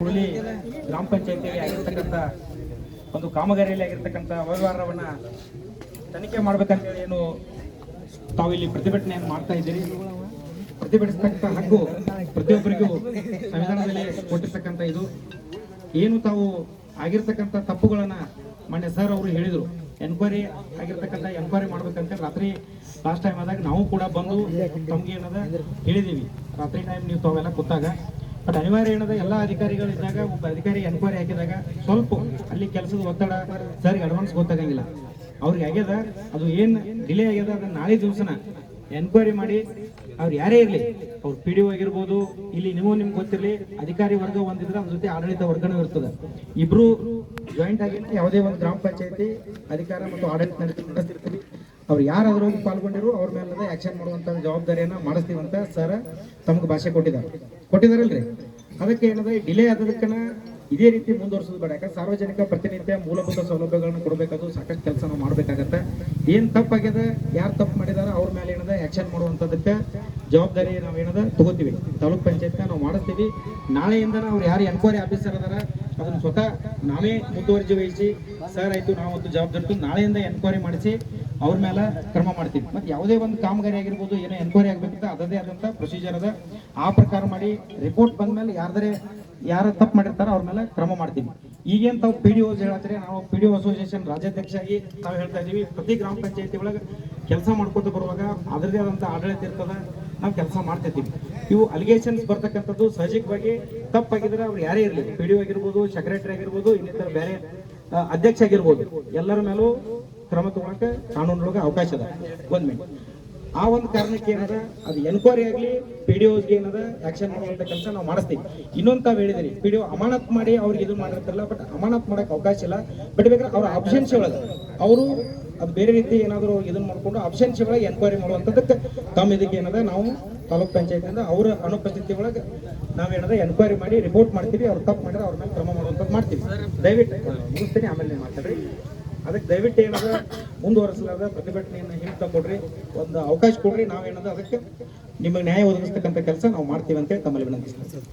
ಹುರುಳಿ ಗ್ರಾಮ ಪಂಚಾಯತಿಗೆ ಆಗಿರ್ತಕ್ಕಂಥ ಒಂದು ಕಾಮಗಾರಿಯಲ್ಲಿ ಆಗಿರ್ತಕ್ಕಂಥ ಅವ್ಯವಹಾರವನ್ನ ತನಿಖೆ ಮಾಡ್ಬೇಕಂತೇಳಿ ಏನು ತಾವಿಲ್ಲಿ ಪ್ರತಿಭಟನೆಯನ್ನು ಮಾಡ್ತಾ ಇದ್ದೀರಿ. ಪ್ರತಿಭಟಿಸ್ತಕ್ಕಂಥ ಹಕ್ಕು ಪ್ರತಿಯೊಬ್ಬರಿಗೂ ಸಂವಿಧಾನದಲ್ಲಿ ಕೊಟ್ಟಿರ್ತಕ್ಕಂಥ ಇದು ಏನು ತಾವು ಆಗಿರ್ತಕ್ಕಂಥ ತಪ್ಪುಗಳನ್ನ ಮೊನ್ನೆ ಸರ್ ಅವರು ಹೇಳಿದ್ರು, ಎನ್ಕ್ವೈರಿ ಆಗಿರ್ತಕ್ಕಂಥ ಎನ್ಕ್ವೈರಿ ಮಾಡ್ಬೇಕಂತ ರಾತ್ರಿ ಲಾಸ್ಟ್ ಟೈಮ್ ಆದಾಗ ನಾವು ಕೂಡ ಬಂದು ತಮ್ಗೆ ಏನದ ಹೇಳಿದೀವಿ. ರಾತ್ರಿ ಟೈಮ್ ನೀವು ತಾವೆಲ್ಲ ಕೂತಾಗ ಬಟ್ ಅನಿವಾರ್ಯ ಏನದ ಎಲ್ಲ ಅಧಿಕಾರಿಗಳು ಇದ್ದಾಗ ಒಬ್ಬ ಅಧಿಕಾರಿ ಎನ್ಕ್ವೈರಿ ಹಾಕಿದಾಗ ಸ್ವಲ್ಪ ಅಲ್ಲಿ ಕೆಲಸದ ಒತ್ತಡ ಸರಿಗೆ ಅಡ್ವಾನ್ಸ್ ಗೊತ್ತಾಗಂಗಿಲ್ಲ. ಅವ್ರಿಗೆ ಆಗ್ಯದ ಅದು ಏನ್ ಡಿಲೇ ಆಗ್ಯದ ಅದನ್ನ ನಾಳೆ ದಿವಸನ ಎನ್ಕ್ವೈರಿ ಮಾಡಿ ಅವ್ರು ಯಾರೇ ಇರಲಿ, ಅವ್ರು PDO ಆಗಿರ್ಬೋದು, ಇಲ್ಲಿ ನಿಮ್ಗೆ ಗೊತ್ತಿರಲಿ ಅಧಿಕಾರಿ ವರ್ಗ ಒಂದಿದ್ರೆ ಅದ್ರ ಜೊತೆ ಆಡಳಿತ ವರ್ಗನೂ ಇರ್ತದೆ. ಇಬ್ರು ಜಾಯಿಂಟ್ ಆಗಿ ಯಾವುದೇ ಒಂದು ಗ್ರಾಮ ಪಂಚಾಯತಿ ಅಧಿಕಾರ ಮತ್ತು ಆಡಳಿತ ನಡೆಸ್ತಿರ್ತೀವಿ. ಅವ್ರು ಯಾರಾದ್ರೂ ಪಾಲ್ಗೊಂಡಿರು ಅವ್ರ ಮೇಲೆ ಆಕ್ಷನ್ ಮಾಡುವಂತ ಜವಾಬ್ದಾರಿಯನ್ನ ಮಾಡಿಸ್ತೀವಂತ ಸರ್ ತಮ್ಗೆ ಭಾಷೆ ಕೊಟ್ಟಿದಾರಲ್ರಿ. ಅದಕ್ಕೆ ಏನದ ಡಿಲೇ ಆದದಕ್ಕನ ಇದೇ ರೀತಿ ಮುಂದುವರಿಸೋದು ಬೇಡ. ಯಾಕಂದ್ರೆ ಸಾರ್ವಜನಿಕ ಪ್ರತಿನಿತ್ಯ ಮೂಲಭೂತ ಸೌಲಭ್ಯಗಳನ್ನು ಕೊಡಬೇಕಾದ್ರು ಸಾಕಷ್ಟು ಕೆಲಸ ನಾವು ಮಾಡ್ಬೇಕಾಗತ್ತೆ. ಏನ್ ತಪ್ಪಾಗ್ಯದ, ಯಾರು ತಪ್ಪು ಮಾಡಿದಾರ ಅವ್ರ ಮೇಲೆ ಏನದ ಆಕ್ಷನ್ ಮಾಡುವಂತದಕ್ಕೆ ಜವಾಬ್ದಾರಿ ನಾವೇನದ ತಗೋತೀವಿ. ತಾಲೂಕ್ ಪಂಚಾಯತ್ನ ನಾವು ಮಾಡಿಸ್ತೀವಿ. ನಾಳೆಯಿಂದ ಅವ್ರು ಯಾರು ಎನ್ಕ್ವೈರಿ ಆಫೀಸರ್ ಅದಾರ ಅದನ್ನ ಸ್ವತಃ ನಾವೇ ಮುತುವರ್ಜಿ ವಹಿಸಿ ಸರ್ ಆಯ್ತು ನಾವು ಒಂದು ಜವಾಬ್ದಾರಿ ನಾಳೆಯಿಂದ ಎನ್ಕ್ವೈರಿ ಮಾಡಿಸಿ ಅವ್ರ ಮೇಲೆ ಕ್ರಮ ಮಾಡ್ತೀವಿ. ಮತ್ತೆ ಯಾವುದೇ ಒಂದು ಕಾಮಗಾರಿ ಆಗಿರ್ಬೋದು, ಏನೋ ಎನ್ಕ್ವೈರಿ ಆಗ್ಬೇಕಂತ ಅದದೇ ಆದಂತ ಪ್ರೊಸೀಜರ್ ಅದ. ಆ ಪ್ರಕಾರ ಮಾಡಿ ರಿಪೋರ್ಟ್ ಬಂದ್ಮೇಲೆ ಯಾರು ತಪ್ಪು ಮಾಡಿರ್ತಾರ ಅವ್ರ ಮೇಲೆ ಕ್ರಮ ಮಾಡ್ತೀವಿ. ಈಗೇನ್ ತಾವು PDOs ಹೇಳತ್ತಾರೆ, ನಾವು PDO ಅಸೋಸಿಯೇಷನ್ ರಾಜ್ಯಾಧ್ಯಕ್ಷ ಆಗಿ ತಾವು ಹೇಳ್ತಾ ಇದೀವಿ. ಪ್ರತಿ ಗ್ರಾಮ ಪಂಚಾಯತಿ ಒಳಗೆ ಕೆಲಸ ಮಾಡ್ಕೊತ ಬರುವಾಗ ಅದರದೇ ಆದಂತ ಆಡಳಿತ ಇರ್ತದ, ನಾವು ಕೆಲಸ ಮಾಡ್ತಿರ್ತೀವಿ. ಇವು ಅಲಿಗೇಷನ್ಸ್ ಬರ್ತಕ್ಕಂಥದ್ದು ಸಹಜವಾಗಿ ತಪ್ಪಾಗಿದ್ರೆ ಅವ್ರು ಯಾರೇ ಇರಲಿ, PDO ಆಗಿರ್ಬೋದು, ಸೆಕ್ರೆಟರಿ ಆಗಿರ್ಬೋದು, ಇನ್ನಿತರ ಬೇರೆ ಅಧ್ಯಕ್ಷ ಆಗಿರ್ಬೋದು, ಎಲ್ಲರ ಮೇಲೂ ಕ್ರಮ ತಗೊಳಕ್ಕೆ ಕಾನೂನೊಳಗೆ ಅವಕಾಶ ಅದ. ಆ ಒಂದು ಕಾರಣಕ್ಕೆ ಏನದ ಅದು ಎನ್ಕ್ವೈರಿ ಆಗಲಿ PDOಸ್ಗೆ ಏನದ ಆಕ್ಷನ್ ಮಾಡುವಂತ ಕೆಲಸ ನಾವು ಮಾಡಿಸ್ತೀವಿ. ಇನ್ನೊಂದು ತಾವು ಹೇಳಿದ್ರಿ PDO ಅಮಾನತ್ ಮಾಡಿ ಅವ್ರಿಗೆ ಇದು ಮಾಡಿರ್ತಾರಲ್ಲ, ಬಟ್ ಅಮಾನತ್ ಮಾಡಕ್ ಅವಕಾಶ ಇಲ್ಲ. ಬಟ್ ಬೇಕಾದ್ರೆ ಅವ್ರ ಅಬ್ಸೆನ್ಸಿ ಒಳಗೆ ಅವರು ಅದು ಬೇರೆ ರೀತಿ ಏನಾದ್ರು ಇದನ್ನ ಮಾಡ್ಕೊಂಡು ಅಬ್ಸೆನ್ಸಿ ಒಳಗೆ ಎನ್ಕ್ವೈರಿ ಮಾಡುವಂತದಕ್ಕೆ ತಮ್ಮ ಇದಕ್ಕೆ ಏನದ ನಾವು ತಾಲೂಕ್ ಪಂಚಾಯತಿಯಿಂದ ಅವರ ಅನುಪಸ್ಥಿತಿ ಒಳಗೆ ನಾವೇನದ ಎನ್ಕ್ವೈರಿ ಮಾಡಿ ರಿಪೋರ್ಟ್ ಮಾಡ್ತೀವಿ. ಅವ್ರು ತಪ್ಪು ಮಾಡಿದ್ರೆ ಅವ್ರ ಮೇಲೆ ಕ್ರಮ ಮಾಡುವಂಥದ್ದು ಮಾಡ್ತೀವಿ. ದಯವಿಟ್ಟು ಮುಗಿಸ್ತೀನಿ, ಆಮೇಲೆ ಮಾತಾಡ್ರಿ. ಅದಕ್ಕೆ ದಯವಿಟ್ಟು ಏನದ ಮುಂದುವರೆಸಲಾದ ಪ್ರತಿಭಟನೆಯನ್ನು ಹಿಂದೆ ಒಂದು ಅವಕಾಶ ಕೊಡ್ರಿ. ನಾವೇನದ ಅದಕ್ಕೆ ನಿಮಗೆ ನ್ಯಾಯ ಒದಗಿಸ್ತಕ್ಕಂಥ ಕೆಲಸ ನಾವು ಮಾಡ್ತೀವಿ ಅಂತೇಳಿ ತಮ್ಮಲ್ಲಿ ವಿನಂತಿಸ್ತೀವಿ.